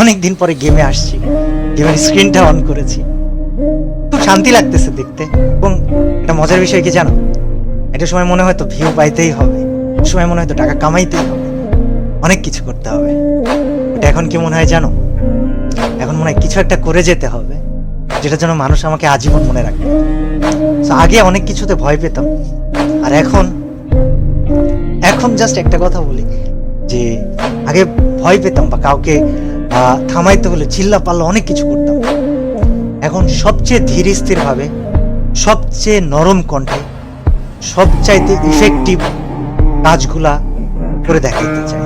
অনেকদিন পরে গেমে আসছি, গেমের স্ক্রিনটা অন করেছি, খুব শান্তি লাগতেছে দেখতে। এবং এটা মজার বিষয় কি জানো, একটা সময় মনে হয় তো ভিউ পাইতেই হবে, সময় মনে হয় তো টাকা কামাইতেই হবে, অনেক কিছু করতে হবে। এটা এখন কি মনে হয় জানো, এখন মনে হয় কিছু একটা করে যেতে হবে যেটার জন্য মানুষ আমাকে আজীবন মনে রাখবে। আগে অনেক কিছুতে ভয় পেতাম, আর এখন এখন জাস্ট একটা কথা বলি যে আগে ভয় পেতাম বা কাউকে থামাইতে হলে চিল্লা পাল্লা অনেক কিছু করতাম, এখন সবচেয়ে ধীর স্থির ভাবে, সবচেয়ে নরম কণ্ঠে, সবচাইতে ইফেক্টিভ কাজগুলা করে দেখাইতে চাই।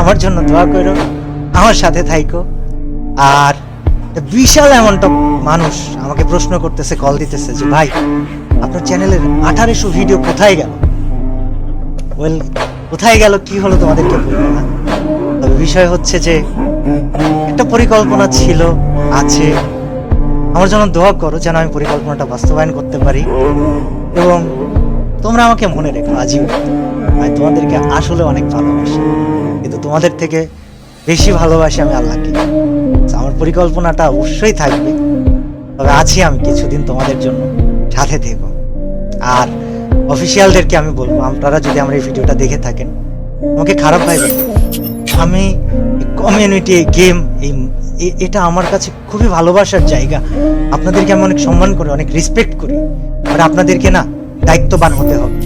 আমার জন্য দোয়া করো, আমার সাথে থাইকো। আর বিশাল এমন মানুষ আমাকে প্রশ্ন করতেছে, কল দিতেছে যে ভাই আপনার চ্যানেলের 1800 ভিডিও কোথায় গেল। ওয়েল, কোথায় গেল কি হলো তোমাদেরকে বলবো না, তবে বিষয় হচ্ছে যে একটা পরিকল্পনা ছিল, আছে। আমার জন্য দোয়া করো যেন আমি পরিকল্পনাটা বাস্তবায়ন করতে পারি, এবং তোমরা আমাকে মনে রেখো আজীবন। আমি তোমাদেরকে আসলে অনেক ভালোবাসি, কিন্তু তোমাদের থেকে বেশি ভালোবাসি আমি আল্লাহকে। আমার পরিকল্পনাটা অবশ্যই থাকবে, তবে আছি আমি কিছুদিন তোমাদের জন্য, সাথে থেকো। আর অফিসিয়ালদেরকে আমি বলবো, আপনারা যদি আমার এই ভিডিওটা দেখে থাকেন, আমাকে খারাপ ভাইবেন। আমি কমিউনিটি, গেম, এটা আমার কাছে খুবই ভালোবাসার জায়গা। আপনাদেরকে আমি অনেক সম্মান করি, অনেক রেসপেক্ট করি, আর আপনাদেরকে না দায়িত্ববান হতে হবে।